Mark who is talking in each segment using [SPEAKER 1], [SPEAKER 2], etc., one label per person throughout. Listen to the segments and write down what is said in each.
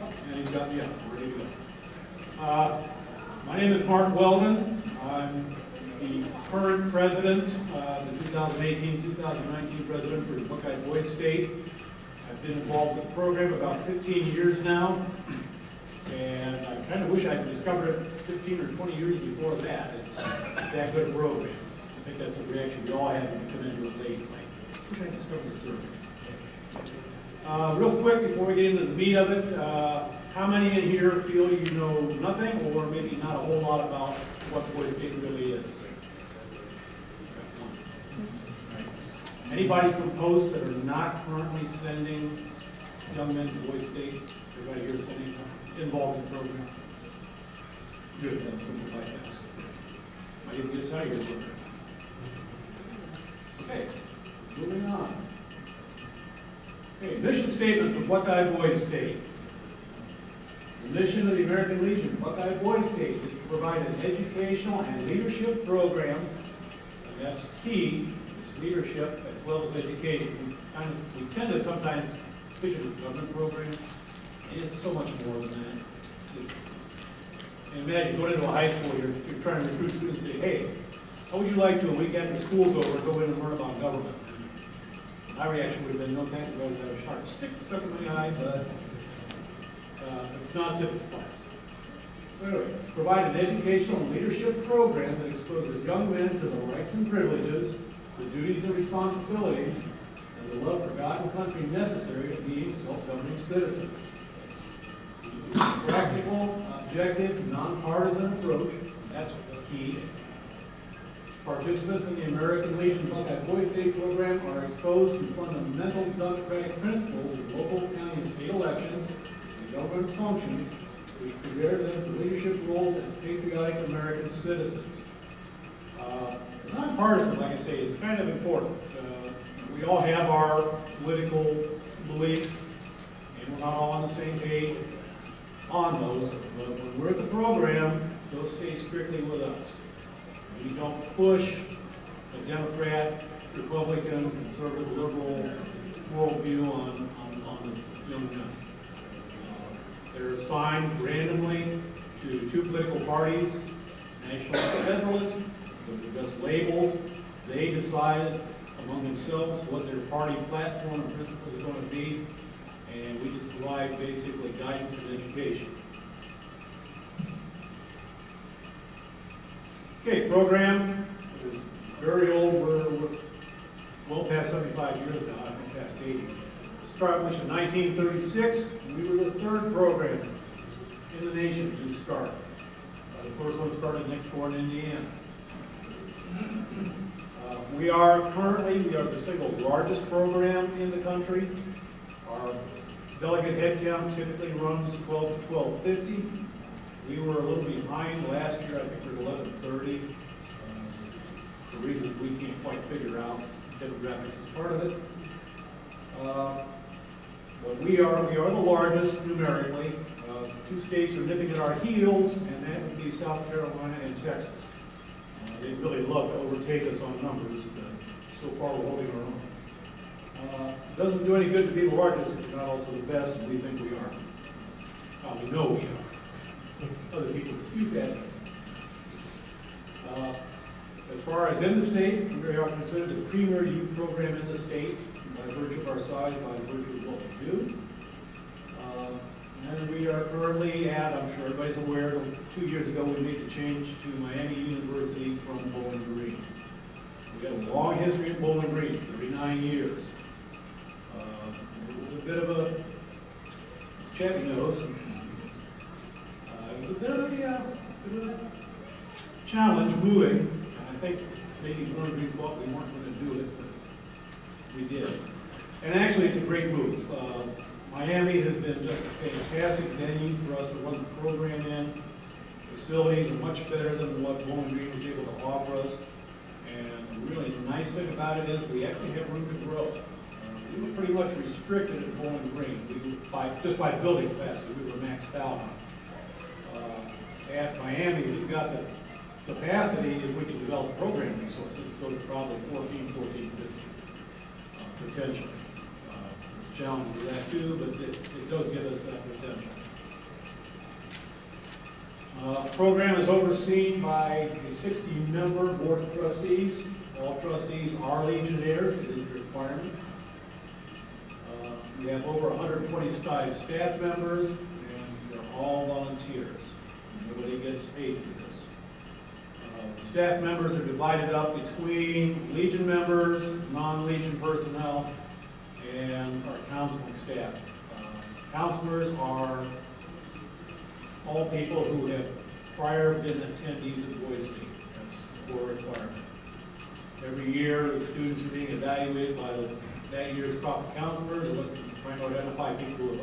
[SPEAKER 1] And he's got me up, ready to go. My name is Mark Weldon. I'm the current president, the 2018-2019 president for the Buckeye Boys State. I've been involved with the program about 15 years now, and I kind of wish I had discovered it 15 or 20 years before that. It's that good a program. I think that's a reaction we all have when we come into it late. It's like, I wish I had discovered this earlier. Real quick, before we get into the meat of it, how many in here feel you know nothing or maybe not a whole lot about what Boys State really is? Anybody from posts that are not currently sending young men to Boys State? Everybody here sending involved in the program? Good, then simplify that. Might even get us out of here. Okay, moving on. Okay, mission statement for Buckeye Boys State. The mission of the American Legion Buckeye Boys State is to provide an educational and leadership program, and that's key. It's leadership as well as education. We tend to sometimes picture the government program. It is so much more than that. And imagine going into a high school, you're trying to recruit students and say, hey, how would you like to, a week after school's over, go in and learn about government? My reaction would have been, no thank you, I would have a sharp stick stuck in my eye, but it's not civics class. So anyway, let's provide an educational and leadership program that exposes young men to the rights and privileges, the duties and responsibilities, and the love for God and country necessary to be self-governing citizens. A practical, objective, nonpartisan approach, that's key. Participants in the American Legion Buckeye Boys State program are exposed to fundamental democratic principles in local, county, and state elections and government functions, which prepare them for leadership roles as patriotic American citizens. Nonpartisan, like I say, it's kind of important. We all have our political beliefs, and we're not all on the same page on those, but when we're at the program, those stay strictly with us. We don't push a Democrat, Republican, conservative, liberal worldview on the young men. They're assigned randomly to two political parties, National and Federalist. Those are just labels. They decide among themselves what their party platform and principles are going to be, and we just provide basically guidance and education. Okay, program is very old. We're well past 75 years now, I think past 80. Established in 1936, and we were the third program in the nation to start. The first one started next door in Indiana. We are the single largest program in the country. Our delegate head count typically runs 12 to 1250. We were a little behind last year. I think we were 1130. For reasons we can't quite figure out. Demographics is part of it. But we are the largest numerically. Two states are nipping at our heels, and that would be South Carolina and Texas. They'd really love to overtake us on numbers, but so far we're holding our own. It doesn't do any good to be the largest if you're not also the best, and we think we are. We know we are. Other people dispute that. As far as in the state, we are considered the premier youth program in the state by virtue of our size, by virtue of what we do. And we are currently at, I'm sure everybody's aware, 2 years ago we made the change to Miami University from Bowling Green. We have a long history at Bowling Green, 39 years. It was a bit of a chatty nose. It was a bit of a challenge moving, and I think maybe Bowling Green thought we weren't going to do it, but we did. And actually it's a great move. Miami has been just a fantastic venue for us to run the program in. Facilities are much better than what Bowling Green was able to offer us. And the really nice thing about it is we actually have room to grow. We were pretty much restricted at Bowling Green. Just by building capacity, we were maxed out. At Miami, we've got the capacity, if we can develop program resources, to go to probably 14, 15 potentially. Challenges with that too, but it does give us that potential. Program is overseen by a 60-member board of trustees. All trustees are Legionnaires, it is a requirement. We have over 125 staff members, and they're all volunteers. Nobody gets paid for this. Staff members are divided up between Legion members, non-Legion personnel, and our counseling staff. Counselors are all people who have prior been attendees of Boys State. That's a core requirement. Every year, the students are being evaluated by that year's proper counselors, and trying to identify people who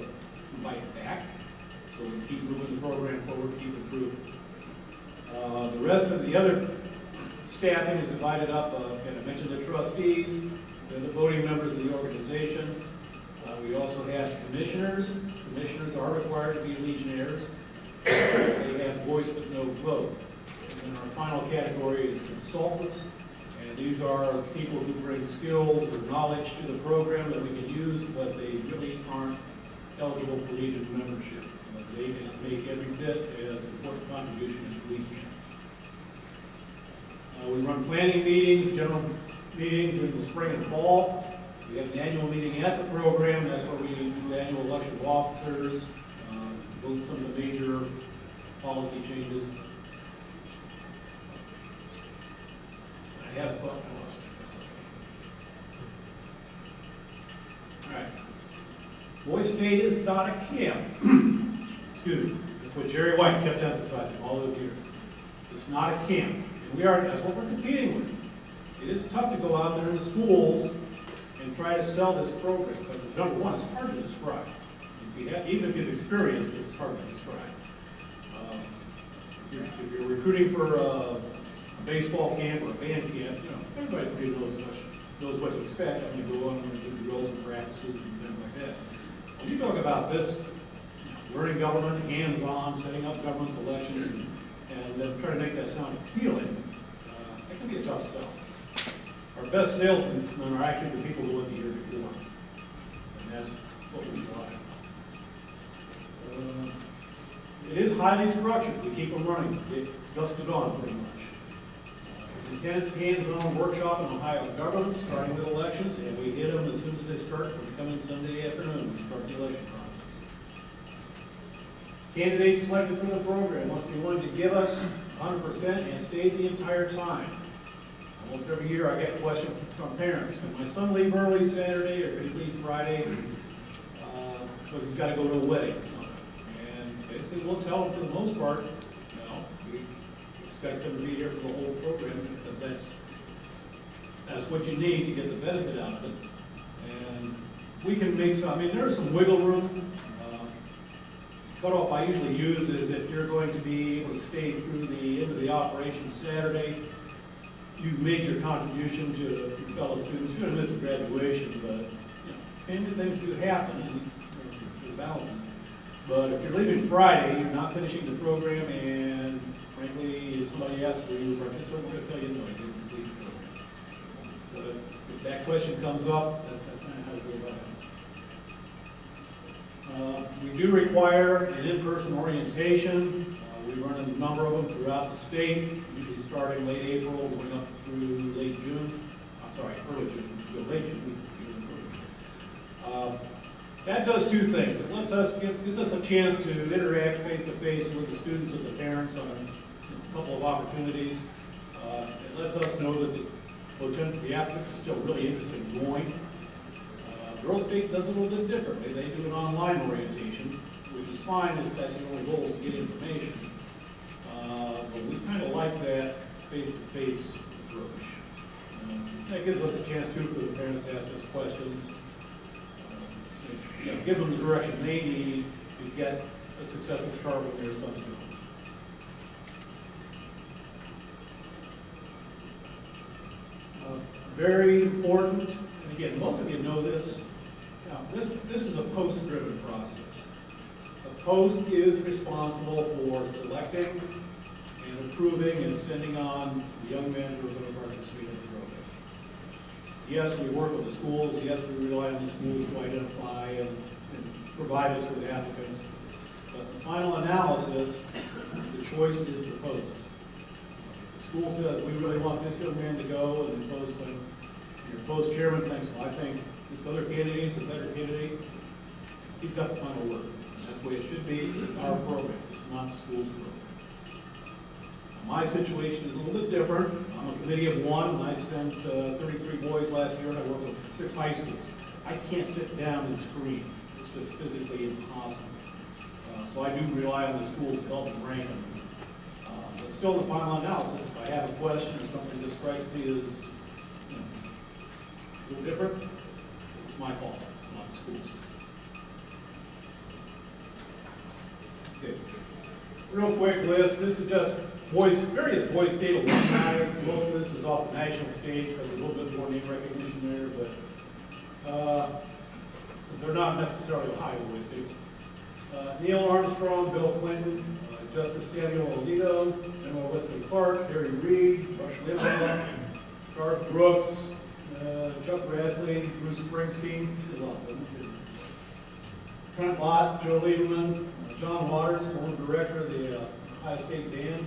[SPEAKER 1] invite back, so we keep moving the program forward, keep improving. The rest of the other staffing is divided up, and I mentioned the trustees, they're the voting members of the organization. We also have commissioners. Commissioners are required to be Legionnaires. They have voice but no vote. And then our final category is consultants. And these are people who bring skills or knowledge to the program that we can use, but they really aren't eligible for Legion membership. They can make every bit as important contribution as we can. We run planning meetings, general meetings in the spring and fall. We have an annual meeting at the program. That's where we do annual election of officers, vote some of the major policy changes. I have a thought. All right. Boys State is not a camp. Excuse me. That's what Jerry White kept emphasizing all those years. It's not a camp. And that's what we're competing with. It is tough to go out there in the schools and try to sell this program, because number one, it's hard to describe. Even if you've experienced it, it's hard to describe. If you're recruiting for a baseball camp or a band camp, everybody pretty knows what to expect. I mean, you go on and do drills and practices and things like that. When you talk about this, learning government, hands-on, setting up government elections, and then trying to make that sound appealing, that can be a tough sell. Our best salesmen are actually the people who went the year before, and that's what we like. It is highly structured. We keep them running. It dusk to dawn, pretty much. Intense hands-on workshop in Ohio government, starting with elections, and we hit them as soon as they start. When we come in Sunday afternoon and start the election process. Candidates selected for the program must be willing to give us 100% and stay the entire time. Almost every year I get questions from parents. Can my son leave early Saturday, or could he leave Friday because he's got to go to a wedding or something? And basically we'll tell them for the most part, we expect them to be here for the whole program, because that's what you need to get the benefit out of it. And we can make some, there's some wiggle room. Cutoff I usually use is if you're going to be able to stay through the end of the operation Saturday, you've made your contribution to your fellow students. You're going to miss a graduation, but family things do happen, and there's balancing. But if you're leaving Friday, you're not finishing the program, and frankly, if somebody asks for you to participate, we're going to tell you no, I didn't complete the program. So if that question comes up, that's kind of how to go about it. We do require an in-person orientation. We run a number of them throughout the state, usually starting late April, going up through late June. Early June, late June. That does two things. It gives us a chance to interact face-to-face with the students and the parents on a couple of opportunities. It lets us know that the applicant is still really interested in going. Girls State does it a little bit differently. They do an online orientation, which is fine if that's the only goal, is to get information. But we kind of like that face-to-face approach. That gives us a chance, too, for the parents to ask us questions. Give them the direction they need to get a successful start with their son's doing. Very important, and again, most of you know this. This is a post-driven process. The post is responsible for selecting and approving and sending on the young men who are going to participate in the program. Yes, we work with the schools. Yes, we rely on the schools to identify and provide us with applicants. But the final analysis, the choice is the posts. The school says, we really want this young man to go, and the post, your post chairman thinks, well, I think this other candidate's a better candidate. He's got the final word. That's the way it should be. It's our program. It's not the school's program. My situation is a little bit different. I'm a committee of one, and I sent 33 boys last year, and I work with 6 high schools. I can't sit down and screen. It's just physically impossible. So I do rely on the schools to help them rank them. But still, the final analysis, if I have a question or something that strikes me as a little different, it's my fault. It's not the school's. Okay. Real quick list. This is just various Boys State alumni. Most of this is off the national stage because there's a little bit more name recognition there, but they're not necessarily Ohio Boys State. Neil Armstrong, Bill Clinton, Justice Samuel Alito, General Wesley Clark, Harry Reid, Rush Limbaugh, Garth Brooks, Chuck Grassley, Bruce Springsteen, Trent Lott, Joe Lieberman, John Waters, former director of the Ohio State Band,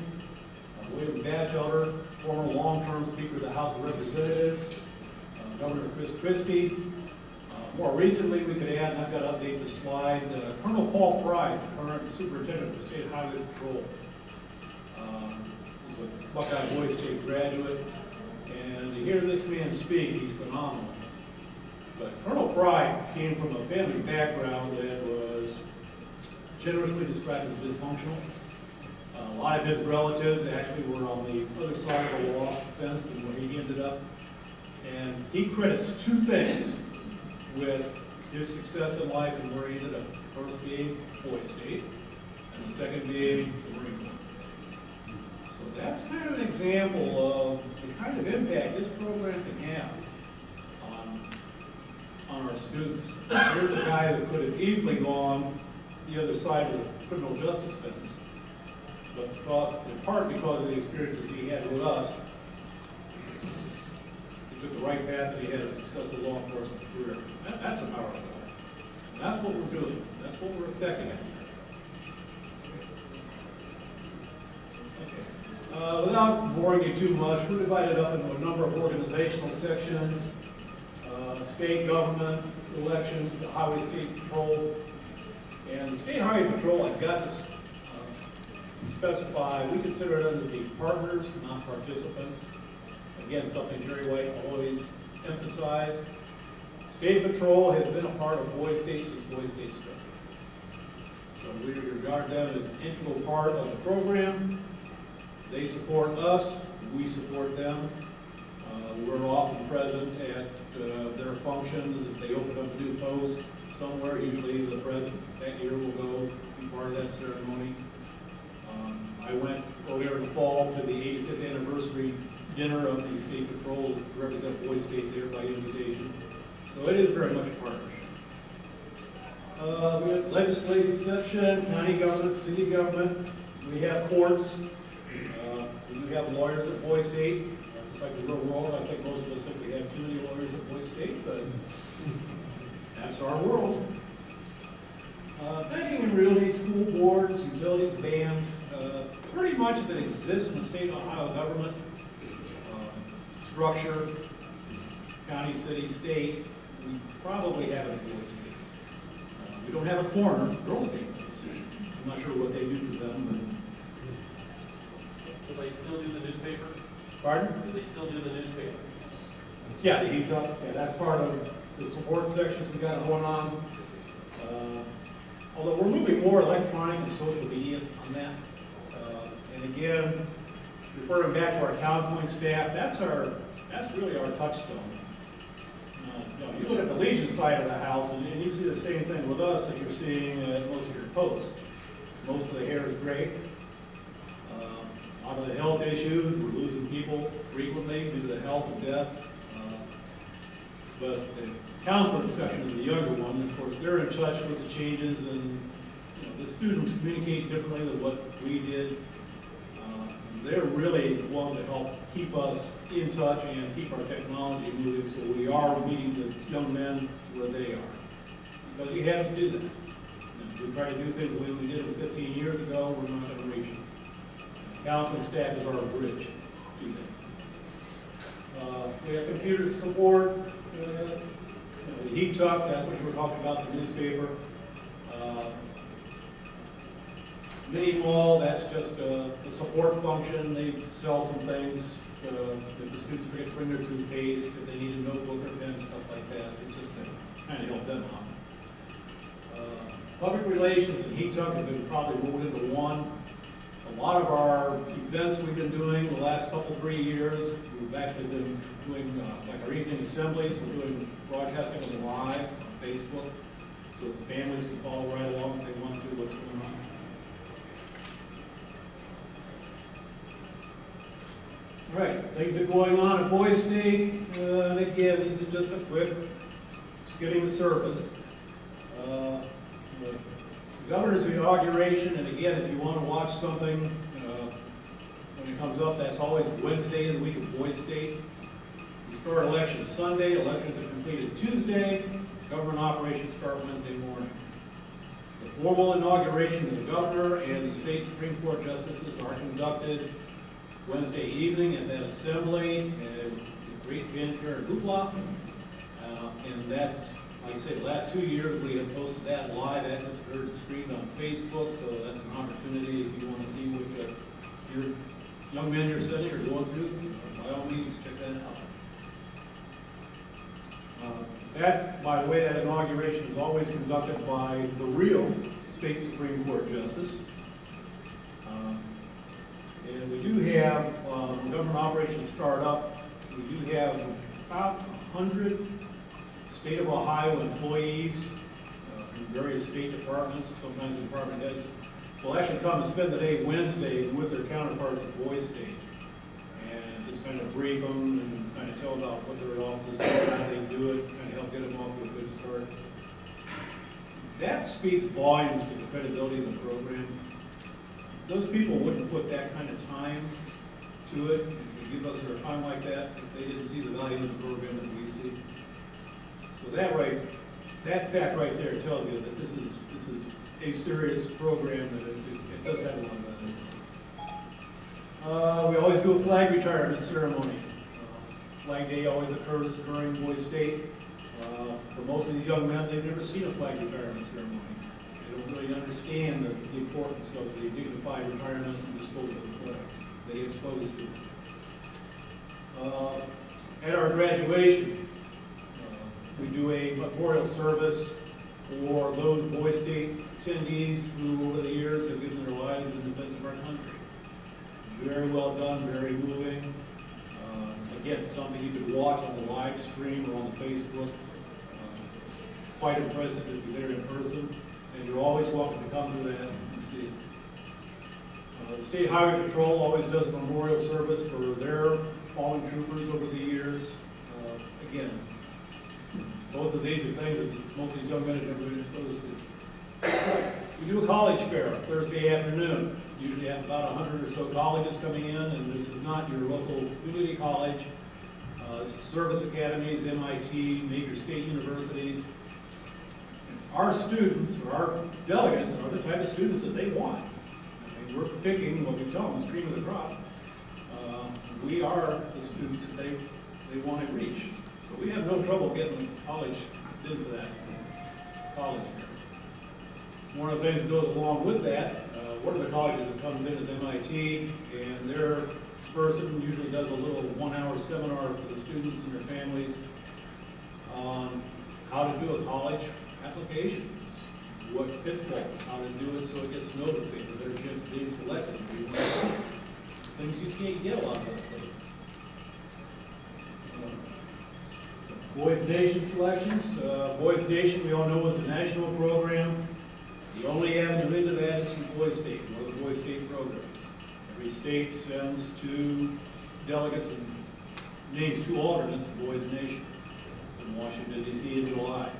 [SPEAKER 1] William Batchelder, former long-term Speaker of the House of Representatives, Governor Chris Christie. More recently, we could add, and I've got to update the slide, Colonel Paul Pride, the current superintendent of the State Highway Patrol. He's a Buckeye Boys State graduate, and to hear this man speak, he's phenomenal. But Colonel Pride came from a family background that was generously described as dysfunctional. A lot of his relatives actually were on the other side of the law fence and where he ended up. And he credits 2 things with his success in life and where he ended up. First being Boys State, and the second being the Marine Corps. So that's kind of an example of the kind of impact this program can have on our students. Here's a guy that could have easily gone the other side of the criminal justice fence, but in part because of the experiences he had with us, he took the right path and he had a successful law enforcement career. That's a powerful guy. That's what we're doing. That's what we're affecting. Okay. Without boring you too much, we're divided up into a number of organizational sections. State government, elections, the Highway State Patrol. And the State Highway Patrol, I've got to specify, we consider them to be partners, not participants. Again, something Jerry White always emphasized. State Patrol has been a part of Boys State since Boys State started. So we regard them as an integral part of the program. They support us, we support them. We're often present at their functions. If they open up a new post somewhere, usually the president that year will go be part of that ceremony. I went earlier in the fall to the 85th anniversary dinner of the State Patrol to represent Boys State there by invitation. So it is very much a partnership. We have legislative section, county government, city government. We have courts. We do have lawyers at Boys State. It's like the real world. I think most of us think we have too many lawyers at Boys State, but that's our world. Banking and realty, school boards, utilities, band, pretty much that exists in the state of Ohio government, structure, county, city, state, we probably have it at Boys State. We don't have a coroner, Girl State. I'm not sure what they do for them,
[SPEAKER 2] but do they still do the newspaper?
[SPEAKER 1] Pardon?
[SPEAKER 2] Do they still do the newspaper?
[SPEAKER 1] Yeah, the heat up. Yeah, that's part of the support sections we got going on. Although we're moving more electronic and social media on that. And again, referring back to our counseling staff, that's really our touchstone. You look at the Legion side of the house, and you see the same thing with us that you're seeing at most of your posts. Most of the hair is gray. A lot of the health issues, we're losing people frequently due to the health and death. But the counseling section is the younger one. And of course, they're in touch with the changes, and the students communicate differently than what we did. They're really the ones that help keep us in touch and keep our technology moving, so we are meeting the young men where they are. Because you have to do that. We try to do things the way we did it 15 years ago, we're not going to reach it. Council staff is our bridge to that. We have computer support, the heat tuck, that's what you were talking about, the newspaper. Mini mall, that's just a support function. They sell some things. If the students forget to bring their toothpaste, if they need a notebook or pen, stuff like that, it's just to kind of help them out. Public relations and heat tuck have been probably rolled into one. A lot of our events we've been doing the last couple, 3 years, we've actually been doing like our evening assemblies. We're doing broadcasting them live on Facebook so the families can follow right along if they want to what's going on. All right, things are going on at Boys State. And again, this is just a quick skimming the surface. The governor's inauguration, and again, if you want to watch something when it comes up, that's always Wednesday of the week of Boys State. We start elections Sunday, elections are completed Tuesday, government operations start Wednesday morning. The formal inauguration of the governor and the state Supreme Court justices are conducted Wednesday evening at that assembly, and great fanfare and hoopla. And that's, like I said, the last 2 years we have posted that live as it's heard streamed on Facebook, so that's an opportunity if you want to see what your young men you're sitting or going through, by all means, check that out. That, by the way, that inauguration is always conducted by the real state Supreme Court justice. And we do have, when government operations start up, we do have about 100 state of Ohio employees in various state departments, sometimes the department heads, will actually come and spend the day Wednesday with their counterparts at Boys State and just kind of brief them and kind of tell about what their offices do, how they do it, kind of help get them off to a good start. That speaks volumes to the credibility of the program. Those people wouldn't put that kind of time to it and give us their time like that if they didn't see the value of the program that we see. So that fact right there tells you that this is a serious program, that it does have a lot of value. We always do a flag retirement ceremony. Flag Day always occurs during Boys State. For most of these young men, they've never seen a flag retirement ceremony. They don't really understand the importance of the dignified retirement and disposal of the flag. They get exposed to it. At our graduation, we do a memorial service for those Boys State attendees who over the years have given their lives in defense of our country. Very well done, very moving. Again, something you could watch on the live stream or on the Facebook. Quite impressive if you're there in person. And you're always welcome to come to that and see it. The State Highway Patrol always does a memorial service for their fallen troopers over the years. Again, both of these are things that most of these young men have never been exposed to. We do a college fair Thursday afternoon. Usually have about 100 or so colleges coming in, and this is not your local community college. This is service academies, MIT, major state universities. Our students, or our delegates, are the type of students that they want. I mean, we're picking what we tell them is cream of the crop. We are the students that they want to reach. So we have no trouble getting college into that college fair. One of the things that goes along with that, one of the colleges that comes in is MIT, and their person usually does a little 1-hour seminar for the students and their families on how to do a college application, what pitfalls, how to do it so it gets noticed, a better chance of being selected. Things you can't get a lot of other places. Boys Nation selections. Boys Nation, we all know, is a national program. The only avenue into that is from Boys State, one of the Boys State programs. Every state sends 2 delegates and names 2 alternates to Boys Nation from Washington, D.C. in July.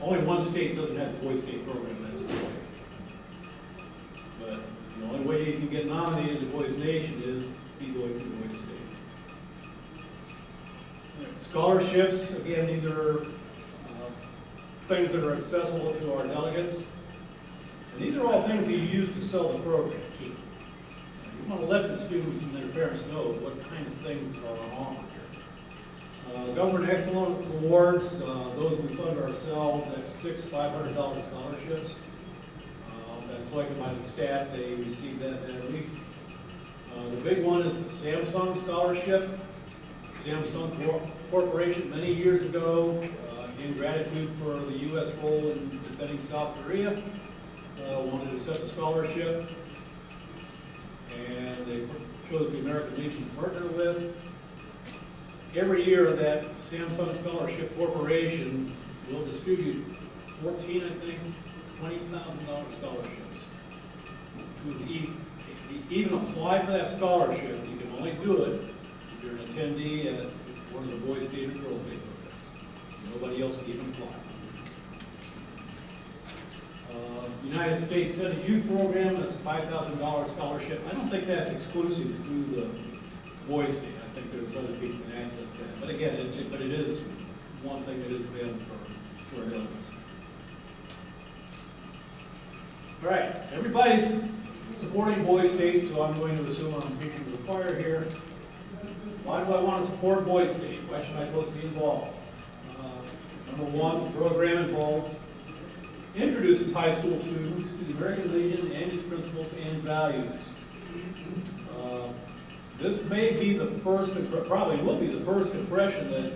[SPEAKER 1] Only one state doesn't have a Boys State program, that's Hawaii. But the only way you can get nominated to Boys Nation is be going to Boys State. Scholarships, again, these are things that are accessible to our delegates. And these are all things that you use to sell the program too. You want to let the students and their parents know what kind of things are on offer here. Government Excellence Awards, those we fund ourselves, that's 6 $500 scholarships. That's selected by the staff, they receive that week. The big one is the Samsung Scholarship. Samsung Corporation, many years ago, in gratitude for the U.S. role in defending South Korea, wanted to set the scholarship, and they chose the American Legion to partner with. Every year, that Samsung Scholarship Corporation will distribute 14, I think, $20,000 scholarships. To even apply for that scholarship, you can only do it if you're an attendee at one of the Boys State or Girls State programs. Nobody else can even apply. United States Senate Youth Program, that's a $5,000 scholarship. I don't think that's exclusive through the Boys State. I think there's other people can access that. But again, it is one thing that is available for our delegates. All right, everybody's supporting Boys State, so I'm going to assume I'm preaching to the choir here. Why do I want to support Boys State? Why should I supposed to be involved? Number one, the program involved introduces high school students to the American Legion and its principles and values. This may be the first, probably will be the first impression that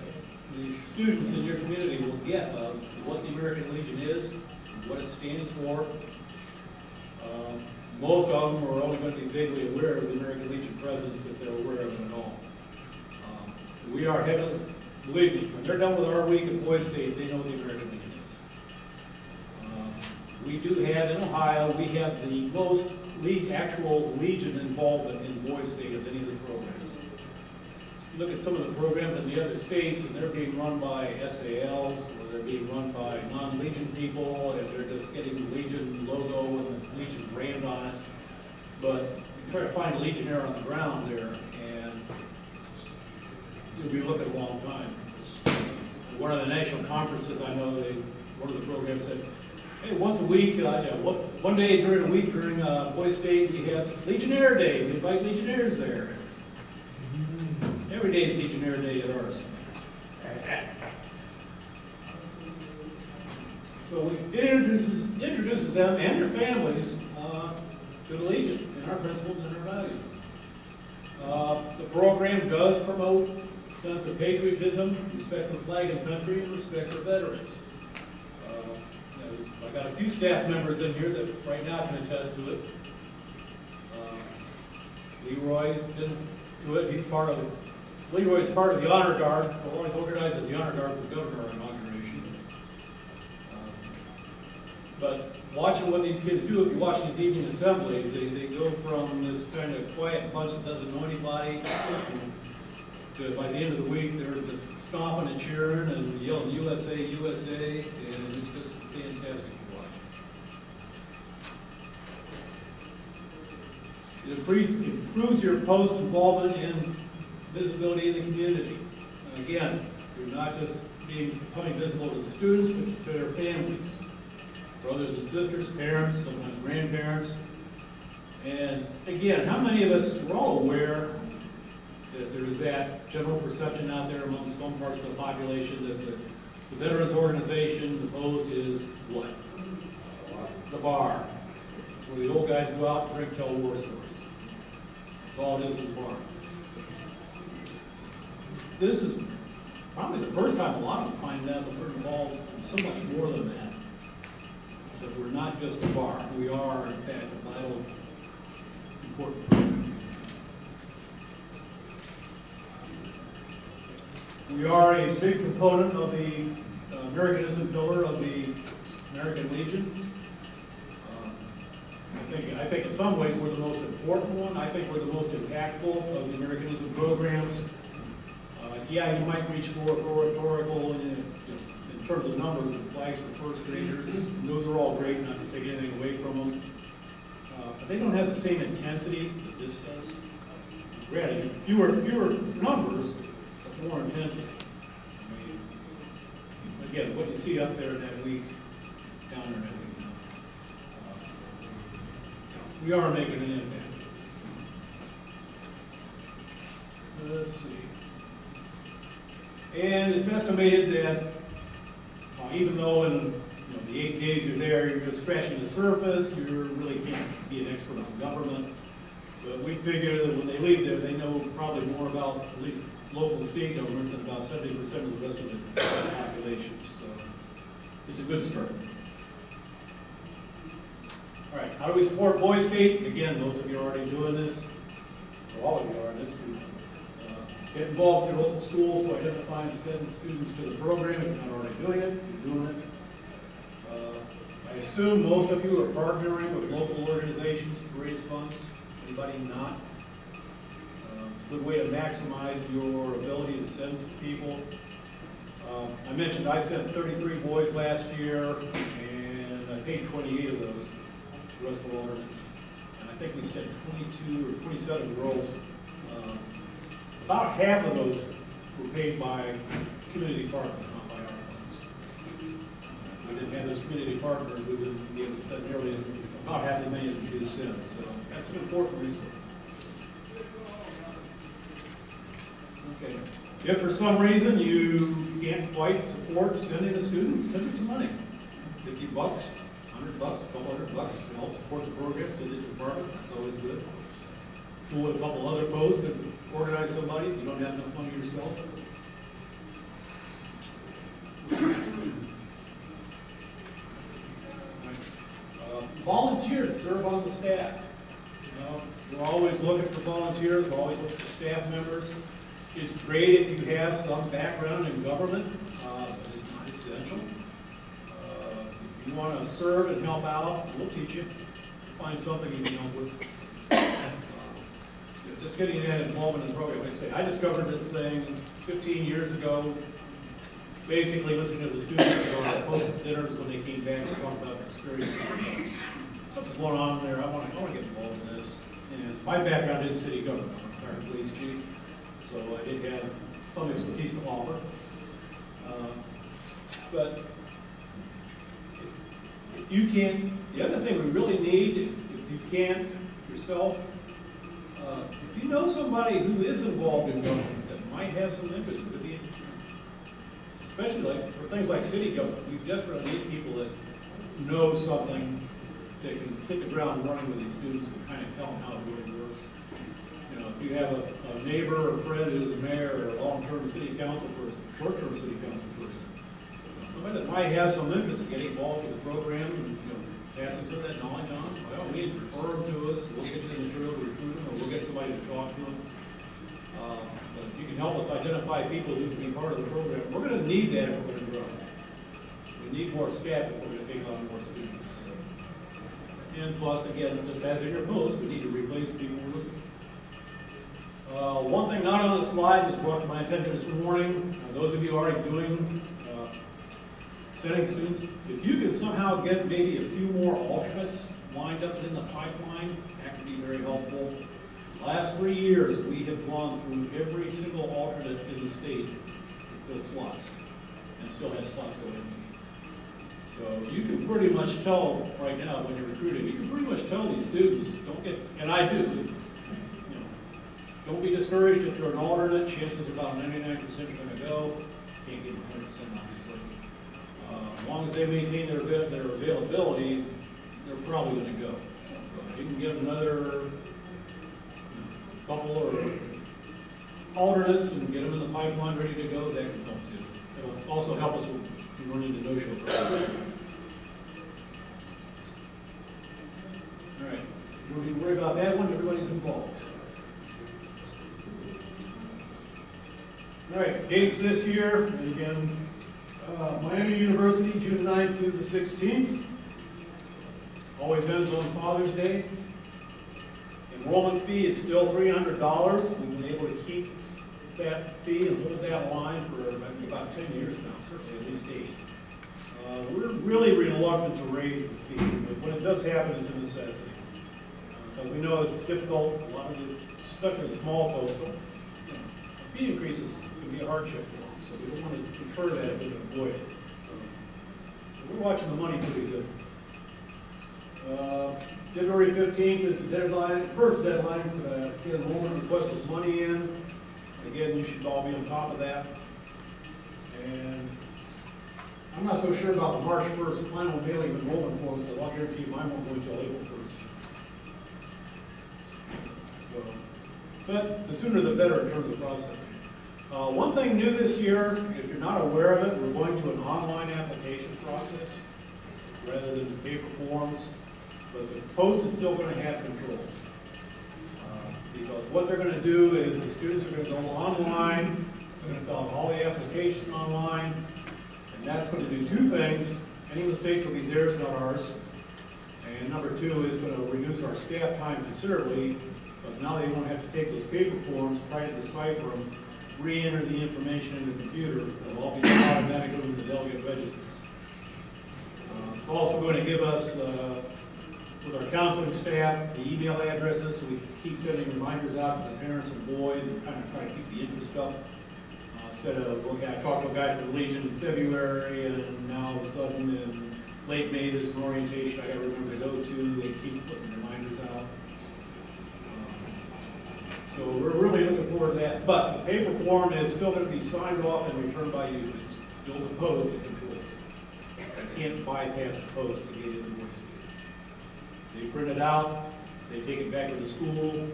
[SPEAKER 1] the students in your community will get of what the American Legion is, what it stands for. Most of them are only going to be vaguely aware of the American Legion presence if they're aware of it at all. We are heavily, believe me, when they're done with our week at Boys State, they know what the American Legion is. We do have, in Ohio, we have the most actual Legion involvement in Boys State of any of the programs. Look at some of the programs in the other states, and they're being run by SALs, or they're being run by non-Legion people, and they're just getting the Legion logo and the Legion brand on it. But you try to find a Legionnaire on the ground there, and you'll be looking a long time. At one of the national conferences, I know one of the programs said, hey, once a week, one day during a week during Boys State, we have Legionnaire Day. We invite Legionnaires there. Every day is Legionnaire Day at ours. So it introduces them and their families to the Legion and our principles and our values. The program does promote a sense of patriotism, respect for the flag and country, and respect for veterans. I got a few staff members in here that right now can attest to it. Leroy's been to it. Leroy's part of the honor guard. Always organizes the honor guard for the governor inauguration. But watching what these kids do, if you watch these evening assemblies, they go from this kind of quiet bunch that doesn't know anybody to, by the end of the week, they're just stomping and cheering and yelling USA, USA, and it's just fantastic to watch. It improves your post-involvement and visibility in the community. And again, you're not just becoming visible to the students, but to their families, brothers and sisters, parents, sometimes grandparents. And again, how many of us, we're all aware that there's that general perception out there among some parts of the population that the veterans organization, the post is what? The bar. It's where the old guys go out and drink, tell war stories. That's all it is the bar. This is probably the first time a lot of them find out that we're involved in so much more than that. That we're not just a bar. We are, in fact, a vital, important program. We are a big component of the Americanism pillar of the American Legion. I think in some ways we're the most important one. I think we're the most impactful of the Americanism programs. Yeah, you might reach more rhetorical in terms of numbers of flags for first graders. And those are all great, not to take anything away from them. But they don't have the same intensity that this does. Granted, fewer numbers, but more intensity. I mean, again, what you see up there that week, down there that week now. We are making an impact. Let's see. And it's estimated that even though in the 8 days you're there, you're just scratching the surface, you really can't be an expert on government. But we figure that when they leave there, they know probably more about at least local and state government than about 70% of the rest of the population. So it's a good start. All right, how do we support Boys State? Again, most of you are already doing this, or all of you are in this. Get involved in your local schools to identify and send students to the program. If you're not already doing it, you're doing it. I assume most of you are partnering with local organizations to raise funds. Anybody not? Good way to maximize your ability to send people. I mentioned I sent 33 boys last year, and I paid 28 of those. The rest were alternates. And I think we sent 22 or 27 girls. About half of those were paid by community partners, not by our funds. We didn't have those community partners, we didn't be able to send nearly about half as many as we do send. So that's an important resource. Okay. If for some reason you can't quite support sending a student, send them some money. $50, $100, a couple $100 to help support the program, send it to the department, that's always good. Pull with a couple other posts to organize somebody if you don't have enough money yourself. Volunteer to serve on the staff. We're always looking for volunteers, we're always looking for staff members. It's great if you have some background in government, but it's not essential. If you want to serve and help out, we'll teach you. Find something you can help with. Just getting that involvement in the program. Like I say, I discovered this thing 15 years ago, basically listening to the students on post dinners when they came back and talked about their experience. Something's going on there, I want to get involved in this. And my background is city government. I'm a retired police chief, so I did have some expertise to offer. But if you can't, the other thing we really need, if you can't yourself, if you know somebody who is involved in government that might have some interest, it would be, especially like for things like city government, we desperately need people that know something that can hit the ground running with these students and kind of tell them how it really works. You know, if you have a neighbor or friend who's a mayor or a long-term city council person, short-term city council person, somebody that might have some interest in getting involved with the program and passing some of that knowledge on, by all means, refer them to us. We'll get you the material to recruit them, or we'll get somebody to talk to them. But if you can help us identify people who can be part of the program, we're going to need that if we're going to grow. We need more staff if we're going to take on more students. And plus, again, just as in your post, we need to replace people we're looking. One thing not on the slide was brought to my attention this morning. Those of you already doing sending students, if you can somehow get maybe a few more alternates lined up in the pipeline, that could be very helpful. Last 3 years, we have gone through every single alternate in the state to fill slots, and still have slots going in. So you can pretty much tell right now when you're recruiting, you can pretty much tell these students, don't get, and I do, don't be discouraged if you're an alternate. Chances are about 99% you're going to go. Can't get 100% obviously. As long as they maintain their availability, they're probably going to go. So if you can get another couple or alternates and get them in the pipeline ready to go, that can help too. It'll also help us with running the no-show program. All right, you don't need to worry about that one. Everybody's involved. All right, dates this year, and again, Miami University, June 9th through the 16th. Always ends on Father's Day. Enrollment fee is still $300. We've been able to keep that fee and hold that line for I think about 10 years now, certainly at least 8. We're really reluctant to raise the fee, but when it does happen, it's a necessity. Because we know it's difficult, a lot of the, especially small postal, fee increases can be a hardship for them, so we don't want to defer that if we can avoid it. we're watching the money pretty good. February 15th is the deadline, first deadline to get enrollment request with money in. Again, you should all be on top of that. And I'm not so sure about the March 1st final mailing of enrollment forms, so I'll guarantee you mine won't go until April 1st. So, but the sooner the better in terms of processing. One thing new this year, if you're not aware of it, we're going to an online application process rather than the paper forms, but the post is still going to have control. Because what they're going to do is the students are going to go online, they're going to fill out all the application online, and that's going to do two things. Any mistakes will be theirs, not ours. And number two is going to reduce our staff time considerably, but now they won't have to take those paper forms, try to decipher them, re-enter the information in the computer. It'll all be automatically in the delegate registers. It's also going to give us, with our counseling staff, the email addresses, so we can keep sending reminders out to the parents and boys and kind of try to keep the interest up. Instead of, okay, I talked to a guy from the Legion in February, and now all of a sudden in late May, there's an orientation I got to remember to go to. They keep putting reminders out. So we're really looking forward to that. But the paper form is still going to be signed off and returned by you. It's still the post that controls. I can't bypass the post to get into the voice. They print it out, they take it back to the school.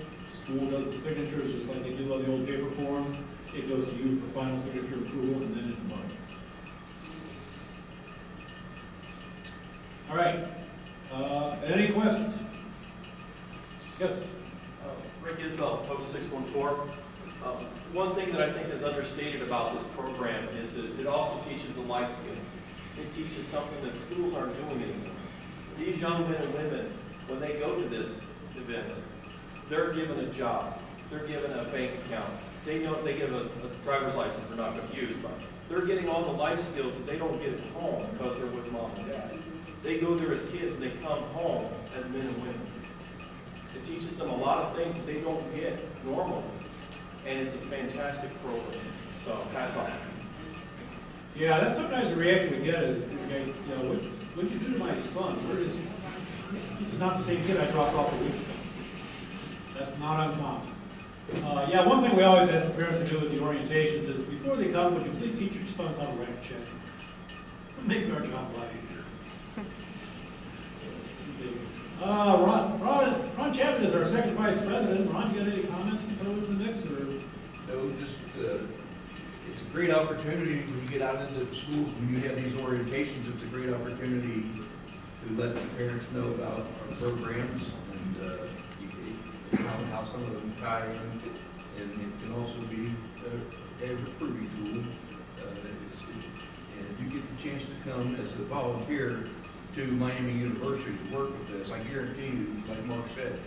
[SPEAKER 1] School does the signatures just like they do on the old paper forms. It goes to you for final signature approval and then it's mine. All right. Any questions? Yes?
[SPEAKER 2] Rick Isbell, Post 614. One thing that I think is understated about this program is that it also teaches the life skills. It teaches something that schools aren't doing anymore. These young men and women, when they go to this event, they're given a job. They're given a bank account. They know they get a driver's license they're not going to use, but they're getting all the life skills that they don't get at home because they're with mom and dad. They go there as kids and they come home as men and women. It teaches them a lot of things that they don't get normally, and it's a fantastic program. So hats off.
[SPEAKER 1] Yeah, that's sometimes the reaction we get is, okay, you know, what'd you do to my son? Where is he? This is not the same kid I dropped off a week ago. That's not uncommon. Yeah, one thing we always ask the parents to do with the orientations is, before they come, would you please teach your sons how to write a check? It makes our job a lot easier. Ron Chapman is our second vice president. Ron, you got any comments to throw in the mix? Or?
[SPEAKER 3] No, just it's a great opportunity when you get out into the schools, when you have these orientations, it's a great opportunity to let the parents know about our programs and how some of them tie in. And it can also be a recruiting tool. And if you get the chance to come as a volunteer to Miami University to work with this, I guarantee you, like Mark said,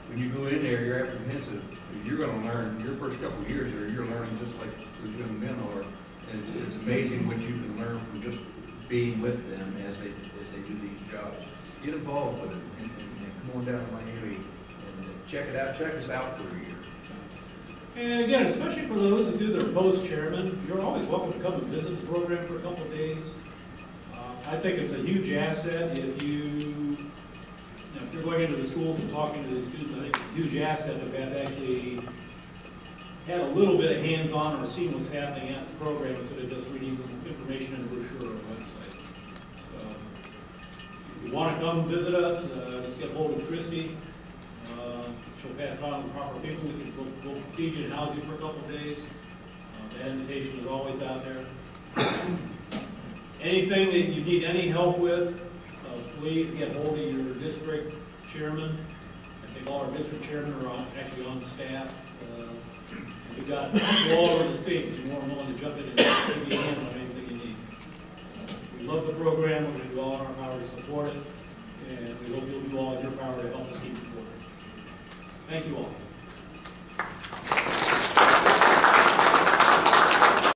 [SPEAKER 3] when you go in there, you're apprehensive. You're going to learn, your first couple of years there, you're learning just like the young men are. And it's amazing what you can learn from just being with them as they do these jobs. Get involved with it and come on down to Miami and check it out. Check us out for a year.
[SPEAKER 1] And again, especially for those that do their post-chairman, you're always welcome to come and visit the program for a couple of days. I think it's a huge asset if if you're going into the schools and talking to the students. I think it's a huge asset if they've actually had a little bit of hands-on or seen what's happening at the program instead of just reading information in a brochure or a website. So if you want to come visit us, just get hold of Christy. She'll pass it on to the proper people. We can we'll feed you and house you for a couple of days. That invitation is always out there. Anything that you need any help with, please get hold of your district chairman. I think all our district chairmen are actually on staff. We've got people all over the state who's more than willing to jump in and give you a hand on anything you need. We love the program. We're going to do all in our power to support it. And we hope you'll do all in your power to help us keep supporting it. Thank you all.